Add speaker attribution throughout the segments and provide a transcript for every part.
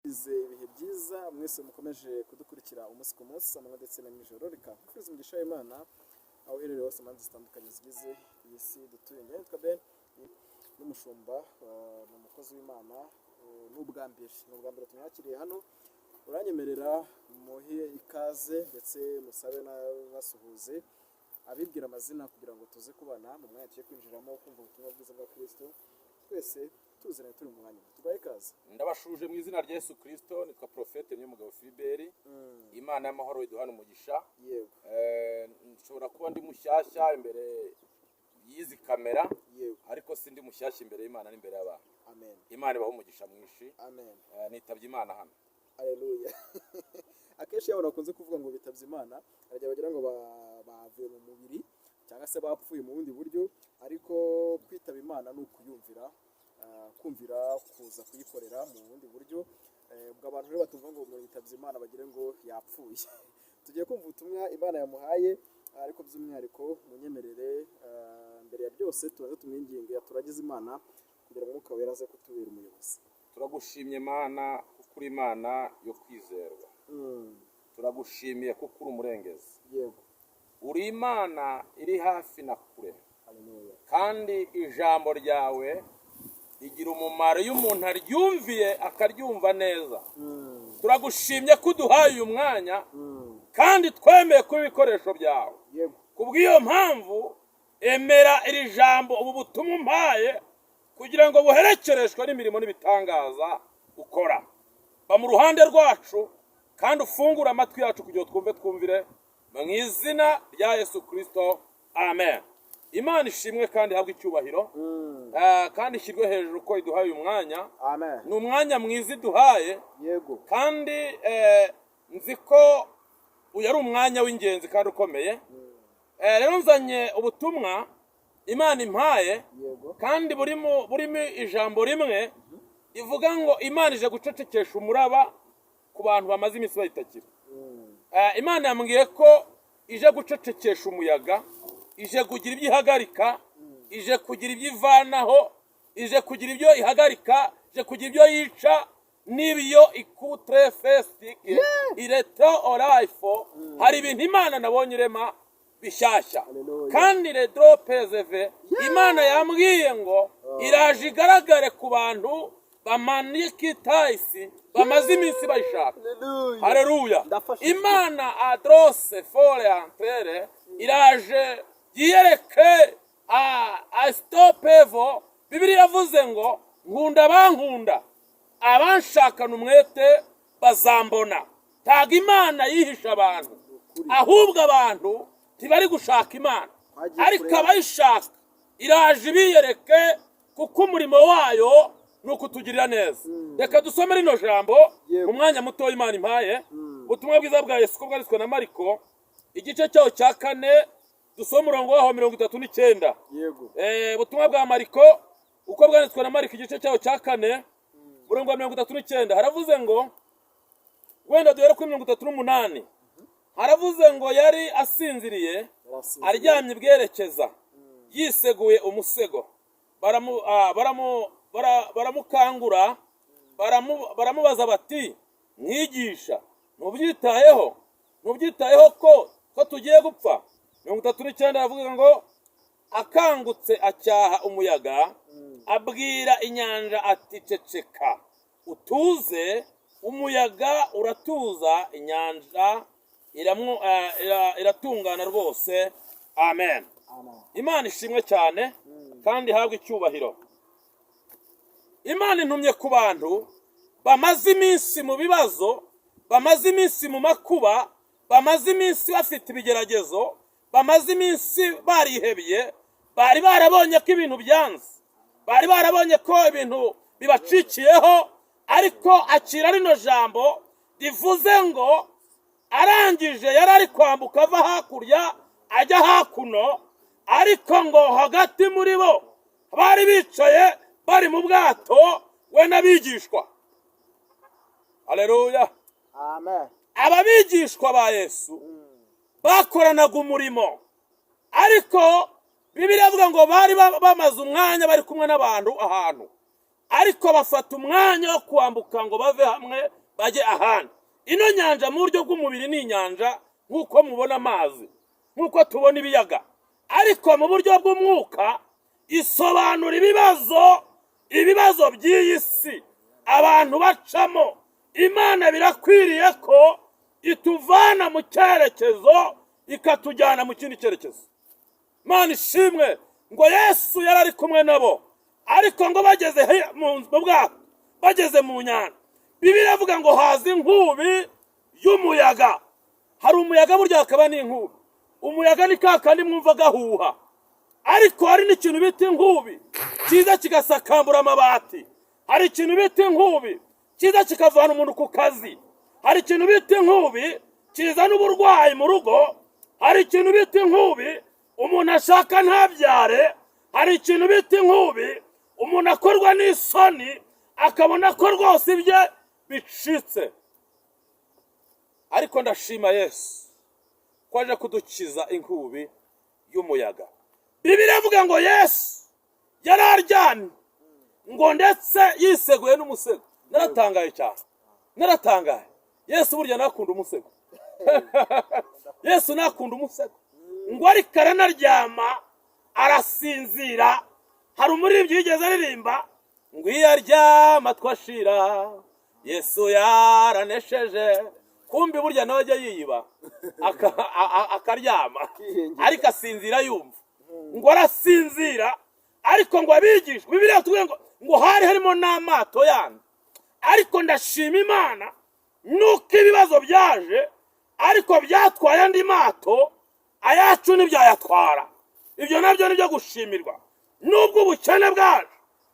Speaker 1: ibihe byiza mwese mukomeje kudukurikira umunsi ku munsi amanywa ndetse na nijoro, reka kwifuriza umugisha w'Imana aho uherereye hose imanza zitandukanye zigize iyi si dutuye. Njye nitwa Ben, n'umushumba ni umukozi w'Imana. N'ubwa mbere tumwakiriye hano, uranyemerera muhe ikaze ndetse musabe n'abasuhuze abibwira amazina kugira ngo tuze kubana mu mwanya tugiye kwinjiramo kumva ubutumwa bwiza bwa Kristo. Twese tuziranye turi mu mwanya, tubahe ikaze.
Speaker 2: Ndabashuje mu izina rya Yesu Kristo, nitwa Profete Niyomugabo Philibert. Imana y'amahoro iduhana umugisha.
Speaker 1: Yego.
Speaker 2: Nshobora kuba ndi mushyashya imbere y'izi kamera,
Speaker 1: Yego.
Speaker 2: ariko sindi mushyashya imbere y'Imana n'imbere y'abantu.
Speaker 1: Amen.
Speaker 2: Imana ibaho umugisha mwinshi.
Speaker 1: Amen.
Speaker 2: Nitabye Imana hano.
Speaker 1: Haleluya. Akenshi iyo bakunze kuvuga ngo bitabye Imana, barajya bagira ngo bavuye mu mubiri cyangwa se bapfuye mu bundi buryo, ariko kwitaba Imana ni ukuyumvira, kumvira kuza kuyikorera mu bundi buryo. Ubwo abantu rero batumva ngo umuntu yitabye Imana bagire ngo yapfuye. Tugiye kumva ubutumwa Imana yamuhaye, ariko by'umwihariko munyemerere mbere ya byose tubanze tumwinginge turagize Imana kugira ngo Umwuka Wera aze kutubera umuyobozi.
Speaker 2: Turagushimye Mana kuko uri Imana yo kwizerwa. Turagushimiye kuko uri umurengezi.
Speaker 1: Yego.
Speaker 2: Uri Imana iri hafi na kure.
Speaker 1: Haleluya.
Speaker 2: Kandi ijambo ryawe rigira umumaro iyo umuntu aryumviye akaryumva neza. Turagushimye ko uduhaye uyu mwanya kandi twemeye kuba ibikoresho byawe.
Speaker 1: Yego.
Speaker 2: Kubw'iyo mpamvu emera iri jambo ubu butumwa umpaye kugira ngo buherekereshwe n'imirimo n'ibitangaza ukora. Ba mu ruhande rwacu kandi ufungure amatwi yacu kugira ngo twumvire mu izina rya Yesu Kristo. Amen. Imana ishimwe kandi ihabwe icyubahiro, kandi ishyirwe hejuru ko iduhaye uyu mwanya.
Speaker 1: Amen.
Speaker 2: Ni umwanya mwiza iduhaye.
Speaker 1: Yego.
Speaker 2: Kandi nzi ko uyu ari umwanya w'ingenzi kandi ukomeye. Rero nzanye ubutumwa Imana impaye, kandi burimo ijambo rimwe ivuga ngo Imana ije gucecekesha umuraba ku bantu bamaze iminsi bayitakira. Imana yambwiye ko ije gucecekesha umuyaga, ije kugira ibyo ihagarika, ije kugira ibyo ivanaho, ije kugira ibyo ihagarika, ije kugira ibyo yica, n'ibiyo ikutre fesitike ireto orayifo. Hari ibintu Imana nabonye irema bishyashya. Kandi redro pezeve Imana yambwiye ngo iraje igaragare ku bantu bamanikitayisi bamaze iminsi bayishaka. Haleluya. Imana adrose fore antere iraje yiyereke stopevo. Bibiliya yavuze ngo nkunda abankunda, abanshakana umwete bazambona. Ntabwo Imana yihisha abantu, ahubwo abantu ntibari gushaka Imana, ariko abayishaka iraje ibiyereke, kuko umurimo wayo ni ukutugirira neza. Reka dusome rino jambo mu mwanya muto Imana impaye. Ubutumwa bwiza bwa Yesu ko bwanditswe na Mariko igice cyaho cya 4 dusoma umurongo waho 39.
Speaker 1: Yego.
Speaker 2: Ubutumwa bwa Mariko uko bwanditswe na Mariko igice cyaho cya 4 umurongo wa 39 haravuze ngo, wenda duhere kuri 38. Haravuze ngo yari asinziriye aryamye bwerekeza yiseguye umusego. Baramukangura baramubaza bati, mwigisha ntubyitayeho ko tugiye gupfa? 39 aravuga ngo akangutse acyaha umuyaga, abwira inyanja ati ceceka utuze. Umuyaga uratuza, inyanja iratungana rwose. Amen. Imana ishimwe cyane kandi ihabwe icyubahiro. Imana intumye ku bantu bamaze iminsi mu bibazo, bamaze iminsi mu makuba, bamaze iminsi bafite ibigeragezo, bamaze iminsi barihebye, bari barabonye ko ibintu byanze, bari barabonye ko ibintu bibacikiyeho, ariko akira rino jambo rivuze ngo arangije yari ari kwambuka ava hakurya ajya hakuno, ariko ngo hagati muri bo bari bicaye bari mu bwato we n'abigishwa. Haleluya.
Speaker 1: Amen.
Speaker 2: Aba bigishwa ba Yesu bakoranaga umurimo, ariko Bibiliya ivuga ngo bari bamaze umwanya bari kumwe n'abantu ahantu. ariko bafata umwanya wo kwambuka ngo bave hamwe bajye ahandi. Ino nyanja mu buryo bw'umubiri ni inyanja nk'uko mubona amazi, nk'uko tubona ibiyaga, ariko mu buryo bw'umwuka isobanura ibibazo by'iyi si abantu bacamo. Imana birakwiriye ko ituvana mu cyerekezo ikatujyana mu kindi cyerekezo. Imana ishimwe ngo Yesu yari ari kumwe nabo, ariko ngo bageze mu bwato, bageze mu nyanja, Bibiliya avuga ngo haza inkubi y'umuyaga. Hari umuyaga burya hakaba n'inkubi. Umuyaga ni ka kandi mwumva gahuha, ariko hari n'ikintu bita inkubi kiza kigasakambura amabati. Hari ikintu bita inkubi kiza kikavana umuntu ku kazi. Hari ikintu bita inkubi kizana uburwayi mu rugo. Hari ikintu bita inkubi umuntu ashaka ntabyare. Hari ikintu bita inkubi umuntu akorwa n'isoni akabona ko rwose ibye bicitse. Ariko ndashima Yesu ko aje kudukiza inkubi y'umuyaga. Bibiliya ivuga ngo Yesu yari aryamye ngo ndetse yiseguye n'umusego. Naratangaye cyane, naratangaye. Yesu burya nakunda umusego. Yesu nakunda umusego. Ngo ariko aranaryama arasinzira. Hari umuririmbyi yigeze aririmba ngo iyo aryama twashira Yesu yaranesheje. Kumbi burya nawe ajya yiyiba akaryama ariko asinzira yumva. Ngo arasinzira, ariko ngo abigishwa Bibiliya tuvuga ngo hari harimo n'amato yandi. Ariko ndashima Imana nuko ibibazo byaje, ariko byatwaye andi mato, ayacu ntibyayatwara. Ibyo nabyo nibyo gushimirwa. Nubwo ubukene bwaje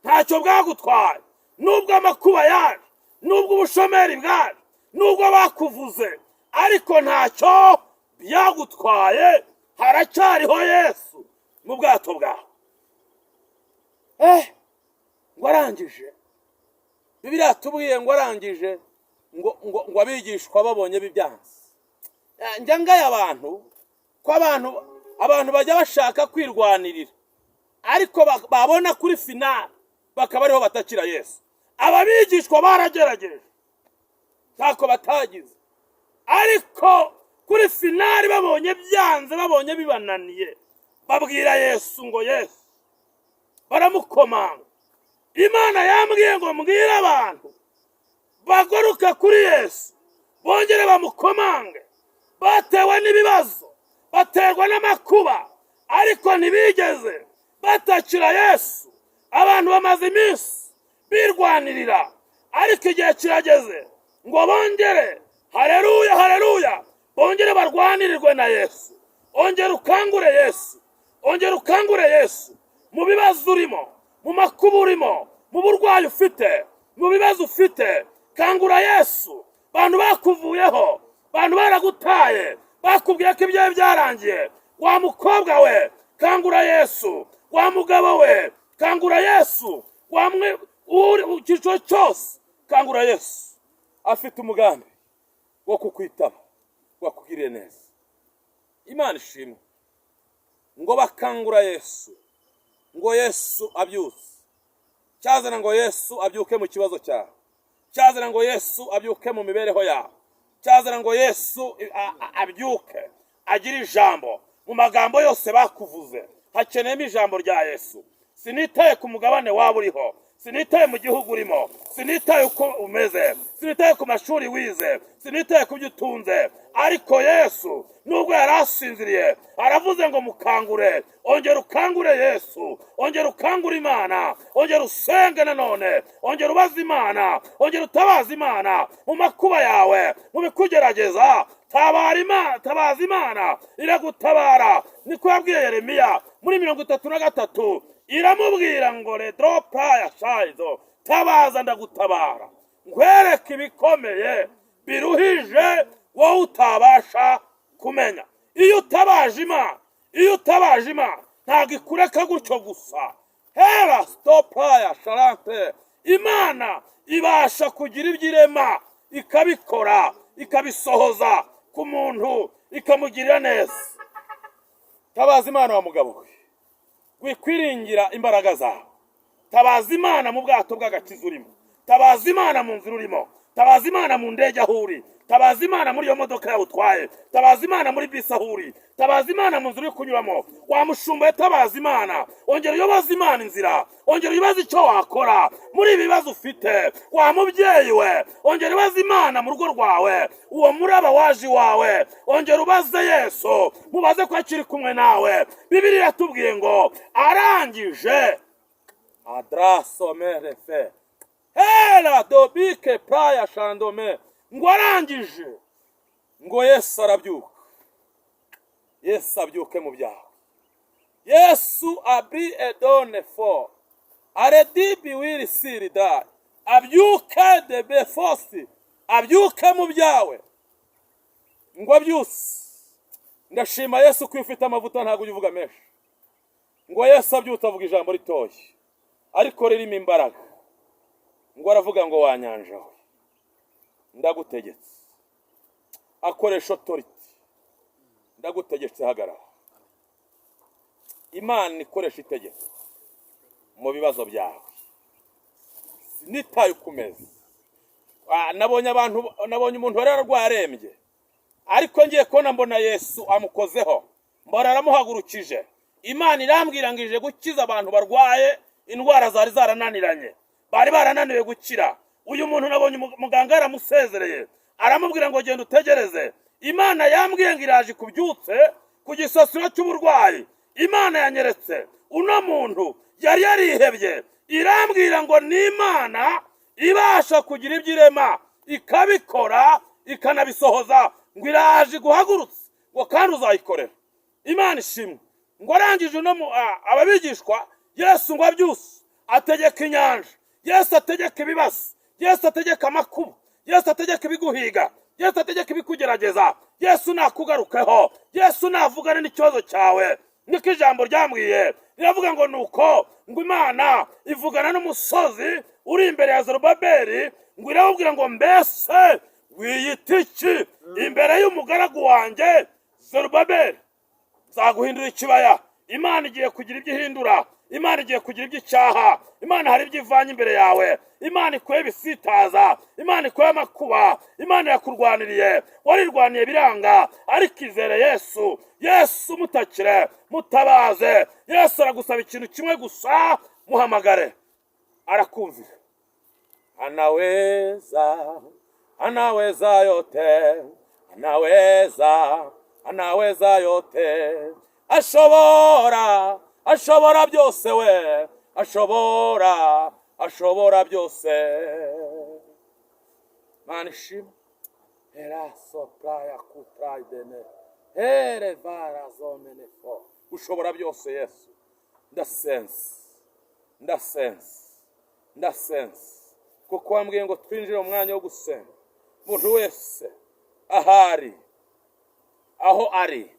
Speaker 2: ntacyo bwagutwaye, nubwo amakuba yaje, nubwo ubushomeri bwaje, nubwo bakuvuze, ariko ntacyo byagutwaye. Haracyariho Yesu mu bwato bwawe. Ngo arangije, Bibiliya tubwiye ngo arangije ngo abigishwa babonye bibyanze. Njya ngaya abantu ko abantu bajya bashaka kwirwanirira, ariko babona kuri finale bakaba ariho batakira Yesu. Aba bigishwa baragerageje ntako batagize, ariko kuri finale babonye byanze, babonye bibananiye, babwira Yesu ngo Yesu. Baramukomanga. Imana yambwiye ngo mbwira abantu bagoruka kuri Yesu, bongere bamukomange. Batewe n'ibibazo, baterwa n'amakuba, ariko ntibigeze batakira Yesu. Abantu bamaze iminsi birwanirira, ariko igihe kirageze ngo bongere. Haleluya, haleluya. Bongere barwanirirwe na Yesu. Ongera ukangure Yesu, ongera ukangure Yesu. Mu bibazo urimo, mu makuba urimo, mu burwayi ufite, mu bibazo ufite, kangura Yesu. Bantu bakuvuyeho, bantu baragutaye, bakubwiye ko ibyawe byarangiye. Wa mukobwa we, kangura Yesu. Wa mugabo we, kangura Yesu. Uri cyiciro cyose, kangura Yesu. Afite umugambi wo kukwitaba, wo kugirira neza. Imana ishimwe. Ngo bakangura Yesu, ngo Yesu abyutse. Cyazana ngo Yesu abyuke mu kibazo cyawe. Cyazana ngo Yesu abyuke mu mibereho yawe. Cyazana ngo Yesu abyuke agira ijambo mu magambo yose bakuvuze. Hakeneyemo ijambo rya Yesu. Sinitaye ku mugabane waba uriho, sinitaye mu gihugu urimo, sinitaye uko umeze, sinitaye ku mashuri wize, sinitaye ku byo utunze, ariko Yesu nubwo yarasinziriye aravuze ngo mukangure. Ongera ukangure Yesu, ongera ukangure Imana, ongera usenge nanone, ongera ubaza Imana, ongera utabaza Imana mu makuba yawe, mu bikugerageza. Tabara Imana, tabaza Imana iragutabara. Niko yabwiye Yeremiya muri 33 iramubwira ngo redropa ya shaizo, tabaza ndagutabara, nkwereke ibikomeye biruhije wowe utabasha kumenya. Iyo utabaje Imana ntabwo ikureka gutyo gusa. Hera stopa ya sharante. Imana ibasha kugira ibyirema, ikabikora, ikabisohoza ku muntu, ikamugirira neza. Tabaza Imana wa mugabo we, wikwiringira imbaraga zawe. tabaza Imana mu bwato bw'agakiza urimo, tabaza Imana mu nzira urimo, tabaza Imana mu ndege aho uri, tabaza Imana muri iyo modoka yawe utwaye, tabaza Imana muri bisi aho uri, tabaza Imana mu nzira uri kunyuramo. Wa mushumba tabaza Imana, ongera uyoboze Imana inzira, ongera uyibaze icyo wakora muri ibi bibazo ufite. Wa mubyeyi we, ongera ubaze Imana mu rugo rwawe, uwo muraba waje iwawe, ongera ubaze Yesu, mubaze ko akiri kumwe nawe. Bibiliya yatubwiye ngo arangije adrasomerefe hera dobike praya shandome, ngo arangije ngo Yesu arabyuka. Yesu abyuke mu byaha. Yesu abri edone fo aredibi wiri sirida, abyuke de befosi, abyuke mu byawe. Ngo abyuse. Ndashima Yesu ko ufite amavuta ntago uvuga menshi. Ngo Yesu abyuta avuga ijambo ritoye ariko ririmo imbaraga. Ngo aravuga ngo wanyanja we, ndagutegetse. Akoresha authority, ndagutegetse hagarara. Imana ikoresha itegeko mu bibazo byawe, sinitaye ukumeze. Nabonye umuntu wari ararwarembye, ariko ngiye kubona mbona Yesu amukozeho, mbona aramuhagurukije. Imana irambwira ngo ije gukiza abantu barwaye indwara zari zarananiranye, bari barananiwe gukira. Uyu muntu nabonye muganga aramusezereye, aramubwira ngo genda utegereze. Imana yambwiye ngo iraje kubyutse ku gisasiro cy'uburwayi. Imana yanyeretse uno muntu yari yarihebye, irambwira ngo ni Imana ibasha kugira ibyirema ikabikora ikanabisohoza, ngo iraje guhagurutsa ngo kandi uzayikorera. Imana ishimwe. Ngo arangije ababigishwa, Yesu ngo abyuse, ategeka inyanja, Yesu ategeka ibibazo, Yesu ategeka amakuba, Yesu ategeka ibiguhiga, Yesu ategeka ibikugerageza. Yesu nakugarukeho, Yesu navugane n'ikibazo cyawe. Niko ijambo ryambwiye, riravuga ngo nuko ngo Imana ivugana n'umusozi uri imbere ya Zerubabeli, ngo iramubwira ngo mbese wiyita iki imbere y'umugaragu wanjye Zerubabeli? Zaguhindura ikibaya. Imana igiye kugira ibyo ihindura, Imana igiye kugira ibyo icyaha. Imana hari ibyo ivanye imbere yawe, Imana ikuye ibisitaza, Imana ikuye amakuba. Imana yakurwaniriye, warirwaniye biranga, ariko izere Yesu. Yesu mutakire, mutabaze. Yesu aragusaba ikintu kimwe gusa, muhamagare, arakumvira. Anaweza yote, anaweza yote, ashobora byose we, ashobora byose. Manishim era sopraya kutraidene ere varazonenefo, ushobora byose Yesu. Ndasense kuko wambwiye ngo twinjire mu mwanya wo gusenga. Umuntu wese ahari, aho ari,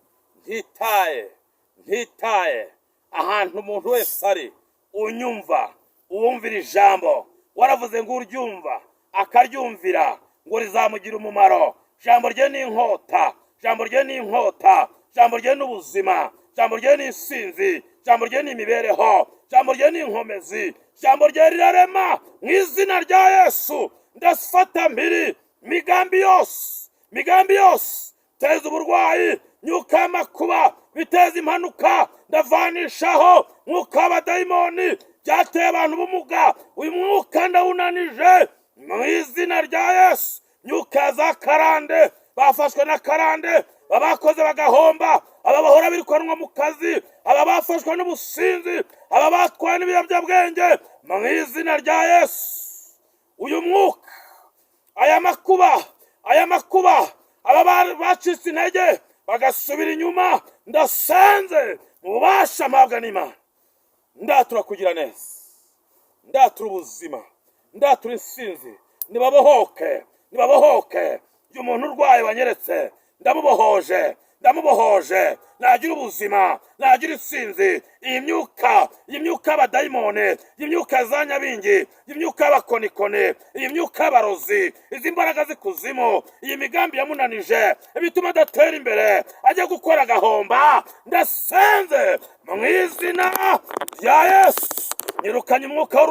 Speaker 2: ntitaye ahantu umuntu wese ari, unyumva, uwumvira ijambo, waravuze ngo uryumva akaryumvira ngo rizamugira umumaro. Jambo rye ni inkota, jambo rye ni inkota, jambo rye ni ubuzima, jambo rye ni isinzi, jambo rye ni imibereho, jambo rye ni inkomezi, jambo rye rirarema. Mu izina rya Yesu ndafata mpiri migambi yose teza uburwayi, myuka y'amakuba, biteza impanuka, ndavanishaho mwuka w'abadayimoni byateye abantu bumuga. Uyu mwuka ndawunanije mu izina rya Yesu. Myuka za karande, bafashwe na karande, abakoze bagahomba, aba bahora birukanwa mu kazi, aba bafashwe n'ubusinzi, aba batwaye n'ibiyobyabwenge, mu izina rya Yesu. Uyu mwuka, aya makuba, aba bacitse intege bagasubira inyuma, ndasenze mu bubasha mpabwa n'Imana. Ndatura kugira neza, ndatura ubuzima, ndatura insinzi. Nibabohoke. Uyu muntu urwaye wanyeretse, ndamubohoje, nagira ubuzima, nagira insinzi. Iyi myuka y'abadayimoni, iyi myuka za nyabingi, iyi myuka y'abakonikoni, iyi myuka y'abarozi, izi mbaraga z'ikuzimu, iyi migambi yamunanije, ibituma adatera imbere, ajya gukora agahomba, ndasenze mu izina rya Yesu. nirukanye umwuka